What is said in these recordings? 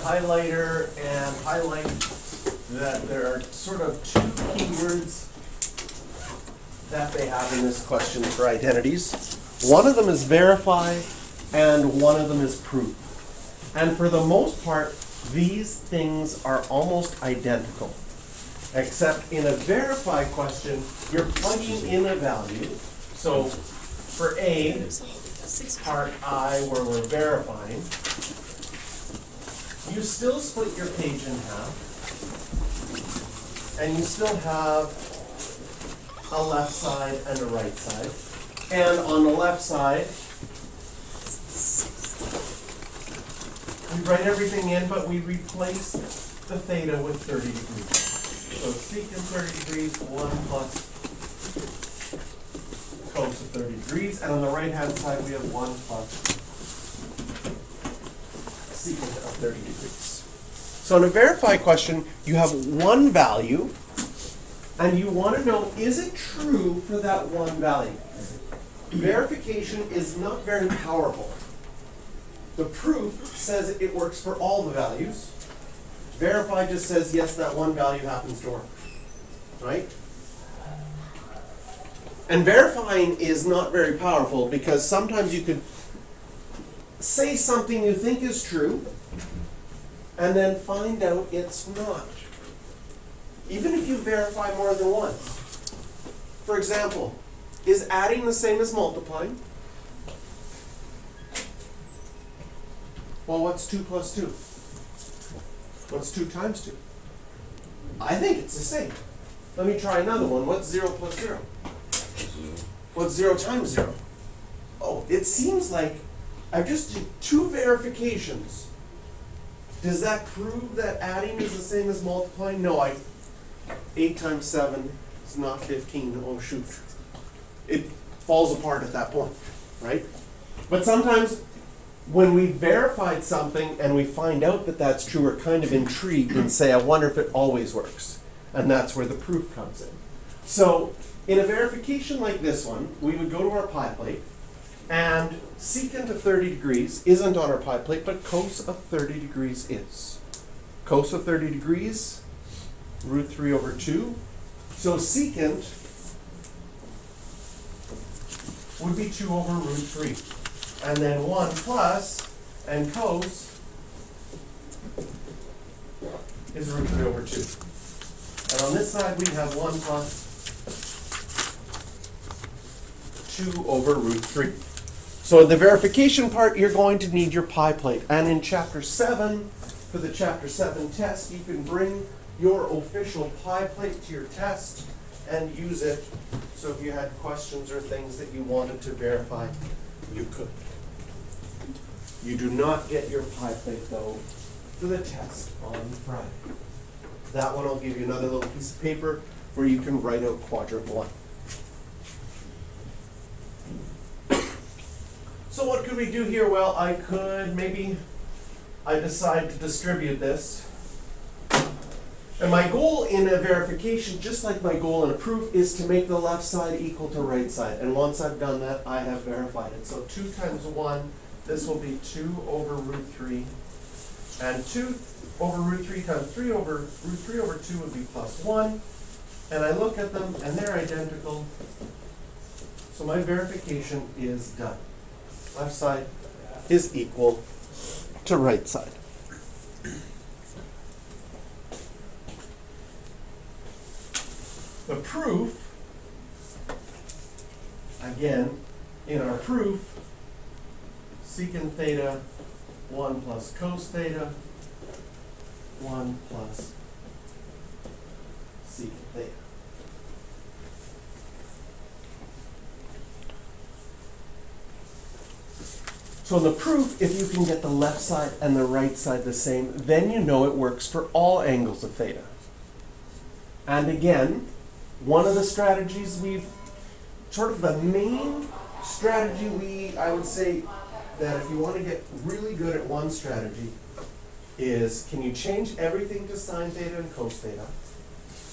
highlighter and highlight that there are sort of two keywords that they have in this question for identities. One of them is verify and one of them is prove. And for the most part, these things are almost identical. Except in a verify question, you're plugging in a value. So for A, part I, where we're verifying, you still split your page in half, and you still have a left side and a right side. And on the left side, we write everything in, but we replace the theta with 30 degrees. So secant 30 degrees, 1 plus cos of 30 degrees. And on the right-hand side, we have 1 plus secant of 30 degrees. So in a verify question, you have one value, and you want to know, is it true for that one value? Verification is not very powerful. The proof says it works for all the values. Verify just says, yes, that one value happens to work, right? And verifying is not very powerful because sometimes you could say something you think is true and then find out it's not. Even if you verify more than once. For example, is adding the same as multiplying? Well, what's 2 plus 2? What's 2 times 2? I think it's the same. Let me try another one. What's 0 plus 0? What's 0 times 0? Oh, it seems like I've just did 2 verifications. Does that prove that adding is the same as multiplying? No, 8 times 7 is not 15. Oh, shoot. It falls apart at that point, right? But sometimes when we verified something and we find out that that's true, we're kind of intrigued and say, I wonder if it always works. And that's where the proof comes in. So in a verification like this one, we would go to our pie plate, and secant of 30 degrees isn't on our pie plate, but cos of 30 degrees is. Cos of 30 degrees, root 3 over 2. So secant would be 2 over root 3. And then 1 plus, and cos is root 3 over 2. And on this side, we have 1 plus 2 over root 3. So in the verification part, you're going to need your pie plate. And in Chapter 7, for the Chapter 7 test, you can bring your official pie plate to your test and use it. So if you had questions or things that you wanted to verify, you could. You do not get your pie plate, though, for the test on Friday. That one I'll give you another little piece of paper where you can write out quadrant 1. So what could we do here? Well, I decide to distribute this. And my goal in a verification, just like my goal in a proof, is to make the left side equal to right side. And once I've done that, I have verified it. So 2 times 1, this will be 2 over root 3. And 2 over root 3 times 3 over root 3 over 2 would be plus 1. And I look at them, and they're identical. So my verification is done. Left side is equal to right side. The proof, again, in our proof, secant theta 1 plus cos theta 1 plus secant theta. So in the proof, if you can get the left side and the right side the same, then you know it works for all angles of theta. And again, one of the strategies the main strategy I would say that if you want to get really good at one strategy is, can you change everything to sine theta and cos theta?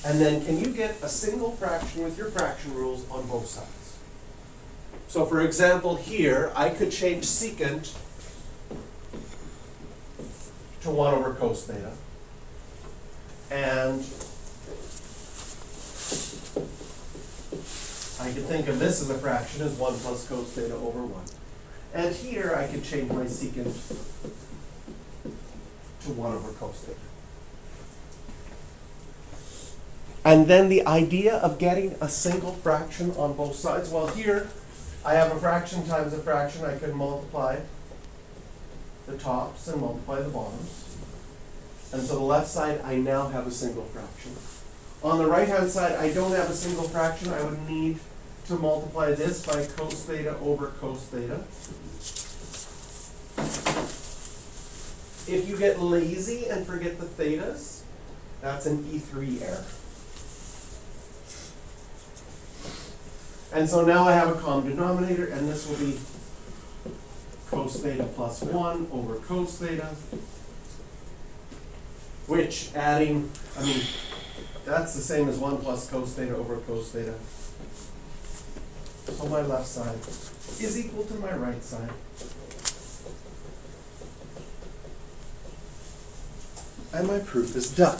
And then can you get a single fraction with your fraction rules on both sides? So for example here, I could change secant to 1 over cos theta. And I could think of this as a fraction as 1 plus cos theta over 1. And here I could change my secant to 1 over cos theta. And then the idea of getting a single fraction on both sides, well here I have a fraction times a fraction. I could multiply the tops and multiply the bottoms. And so the left side, I now have a single fraction. On the right-hand side, I don't have a single fraction. I would need to multiply this by cos theta over cos theta. If you get lazy and forget the thetas, that's an E3 error. And so now I have a common denominator, and this will be cos theta plus 1 over cos theta, which adding, I mean, that's the same as 1 plus cos theta over cos theta. So my left side is equal to my right side. And my proof is done.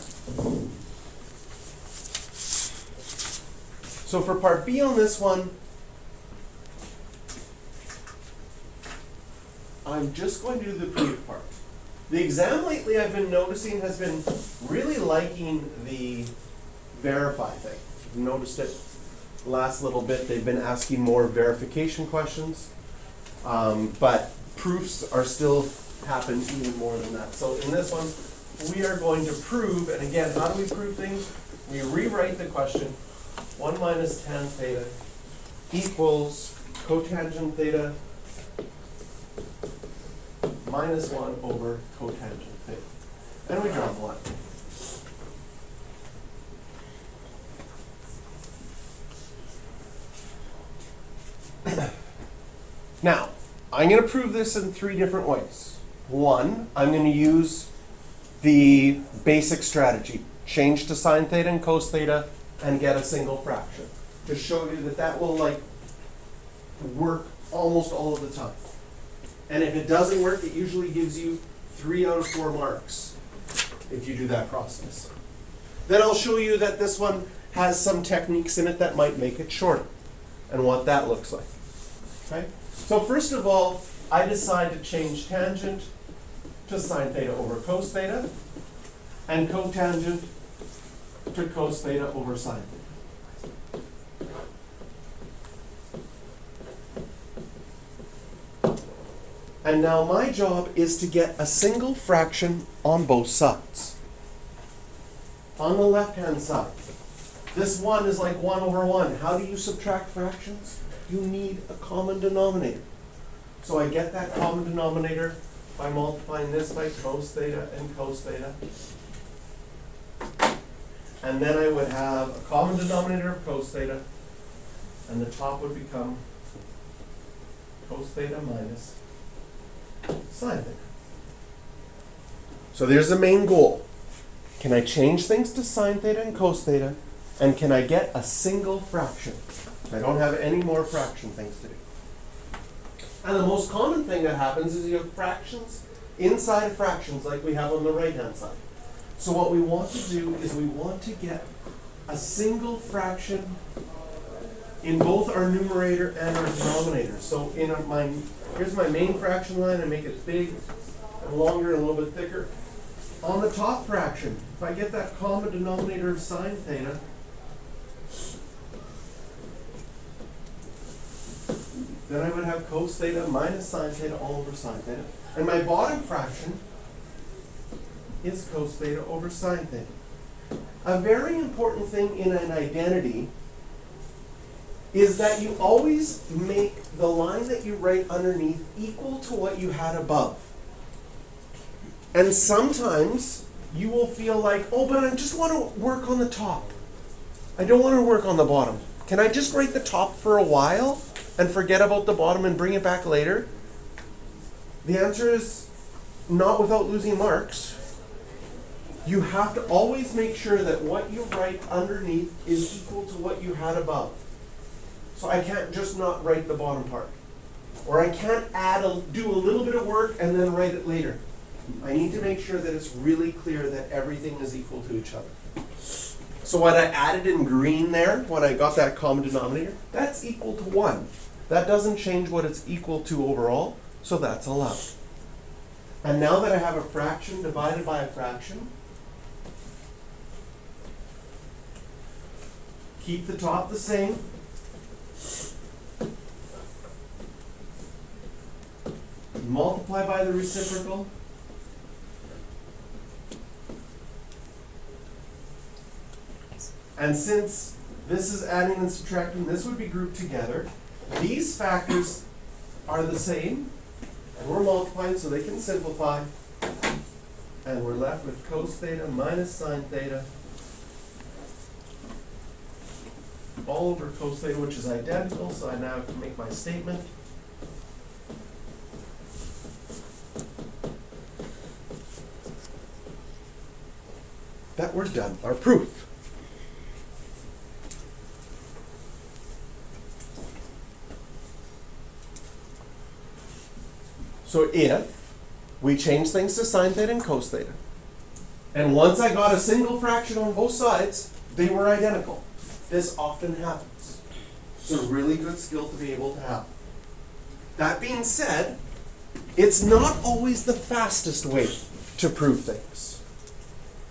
So for part B on this one, I'm just going to do the proof part. The exam lately I've been noticing has been really liking the verify thing. I've noticed it last little bit. They've been asking more verification questions, but proofs are still happen even more than that. So in this one, we are going to prove, and again, how do we prove things? We rewrite the question. 1 minus tan theta equals cotangent theta minus 1 over cotangent theta. And we draw the line. Now, I'm going to prove this in 3 different ways. One, I'm going to use the basic strategy. Change to sine theta and cos theta and get a single fraction. To show you that that will work almost all of the time. And if it doesn't work, it usually gives you 3 out of 4 marks if you do that process. Then I'll show you that this one has some techniques in it that might make it shorter and what that looks like. Okay? So first of all, I decide to change tangent to sine theta over cos theta and cotangent to cos theta over sine theta. And now my job is to get a single fraction on both sides. On the left-hand side, this 1 is like 1 over 1. How do you subtract fractions? You need a common denominator. So I get that common denominator by multiplying this by cos theta and cos theta. And then I would have a common denominator of cos theta, and the top would become cos theta minus sine theta. So there's the main goal. Can I change things to sine theta and cos theta, and can I get a single fraction? I don't have any more fraction things to do. And the most common thing that happens is you have fractions inside of fractions like we have on the right-hand side. So what we want to do is we want to get a single fraction in both our numerator and our denominator. So here's my main fraction line. I make it big and longer and a little bit thicker. On the top fraction, if I get that common denominator of sine theta, then I would have cos theta minus sine theta all over sine theta. And my bottom fraction is cos theta over sine theta. A very important thing in an identity is that you always make the line that you write underneath equal to what you had above. And sometimes you will feel like, oh, but I just want to work on the top. I don't want to work on the bottom. Can I just write the top for a while and forget about the bottom and bring it back later? The answer is not without losing marks. You have to always make sure that what you write underneath is equal to what you had above. So I can't just not write the bottom part. Or I can't do a little bit of work and then write it later. I need to make sure that it's really clear that everything is equal to each other. So what I added in green there, when I got that common denominator, that's equal to 1. That doesn't change what it's equal to overall, so that's allowed. And now that I have a fraction divided by a fraction, keep the top the same. Multiply by the reciprocal. And since this is adding and subtracting, this would be grouped together. These factors are the same, and we're multiplying so they can simplify. And we're left with cos theta minus sine theta all over cos theta, which is identical, so I now can make my statement. That we're done, our proof. So if we change things to sine theta and cos theta, and once I got a single fraction on both sides, they were identical. This often happens. It's a really good skill to be able to have. That being said, it's not always the fastest way to prove things.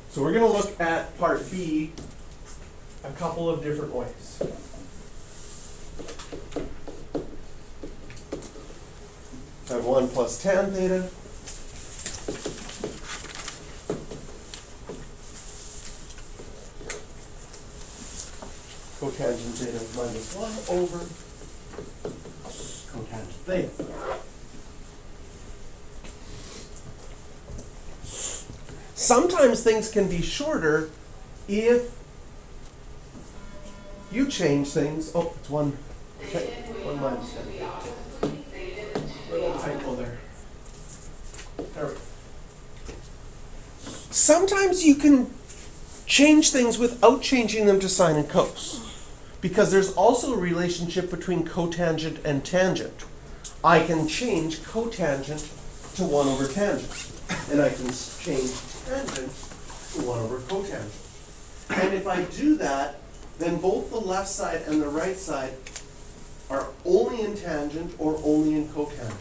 So we're going to look at part B a couple of different ways. I have 1 plus tan theta. Cotangent theta is minus 1 over cotangent theta. Sometimes things can be shorter if you change things. Oh, it's 1 minus 10. Little typo there. There we go. Sometimes you can change things without changing them to sine and cos, because there's also a relationship between cotangent and tangent. I can change cotangent to 1 over tangent, and I can change tangent to 1 over cotangent. And if I do that, then both the left side and the right side are only in tangent or only in cotangent.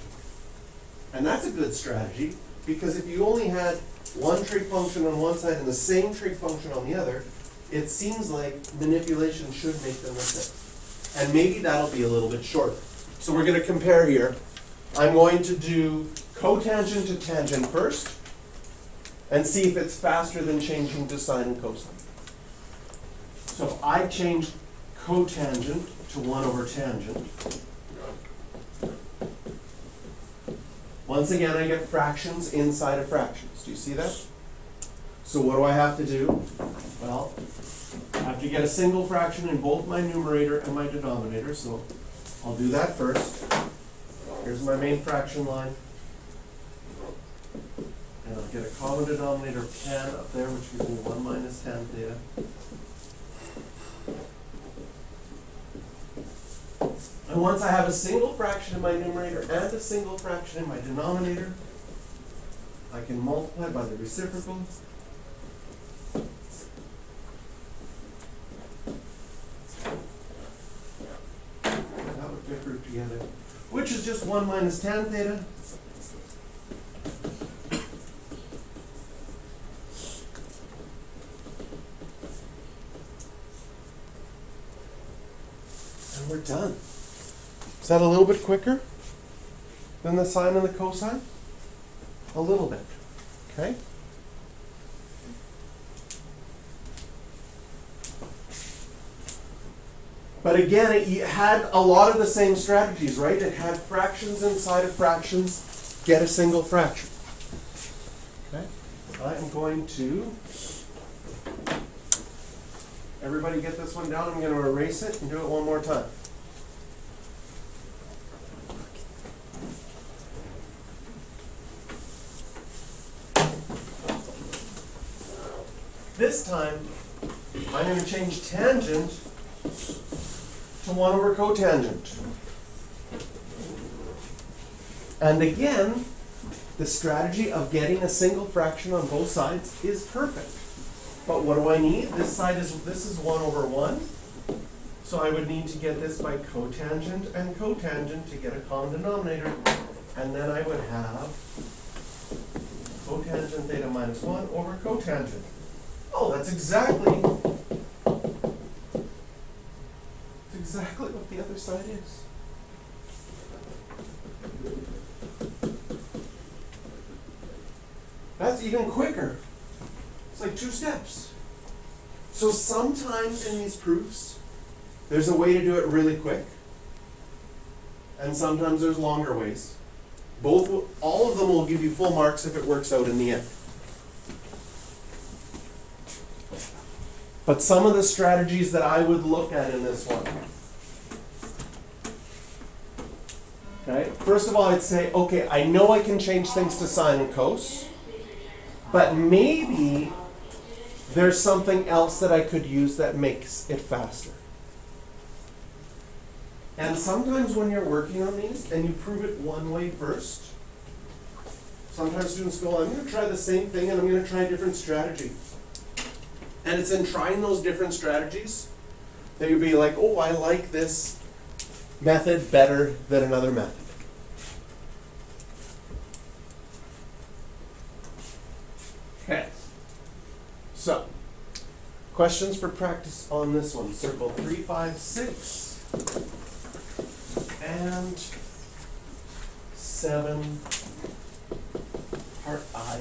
And that's a good strategy, because if you only had one trig function on one side and the same trig function on the other, it seems like manipulation should make them the same. And maybe that'll be a little bit shorter. So we're going to compare here. I'm going to do cotangent to tangent first and see if it's faster than changing to sine and cosine. So I change cotangent to 1 over tangent. Once again, I get fractions inside of fractions. Do you see that? So what do I have to do? Well, I have to get a single fraction in both my numerator and my denominator, so I'll do that first. Here's my main fraction line. And I'll get a common denominator of tan up there, which gives me 1 minus tan theta. And once I have a single fraction in my numerator and a single fraction in my denominator, I can multiply by the reciprocal. That would get grouped together, which is just 1 minus tan theta. And we're done. Is that a little bit quicker than the sine and the cosine? A little bit, okay? But again, it had a lot of the same strategies, right? It had fractions inside of fractions, get a single fraction. Okay? I am going to, everybody get this one down. I'm going to erase it and do it one more time. This time, I'm going to change tangent to 1 over cotangent. And again, the strategy of getting a single fraction on both sides is perfect. But what do I need? This is 1 over 1. So I would need to get this by cotangent and cotangent to get a common denominator. And then I would have cotangent theta minus 1 over cotangent. Oh, that's exactly what the other side is. That's even quicker. It's like 2 steps. So sometimes in these proofs, there's a way to do it really quick, and sometimes there's longer ways. All of them will give you full marks if it works out in the end. But some of the strategies that I would look at in this one. Okay, first of all, I'd say, okay, I know I can change things to sine and cos, but maybe there's something else that I could use that makes it faster. And sometimes when you're working on these and you prove it one way first, sometimes students go, I'm going to try the same thing and I'm going to try a different strategy. And it's in trying those different strategies that you'll be like, oh, I like this method better than another method. Okay. So, questions for practice on this one. Circle 3, 5, 6. And 7, part I.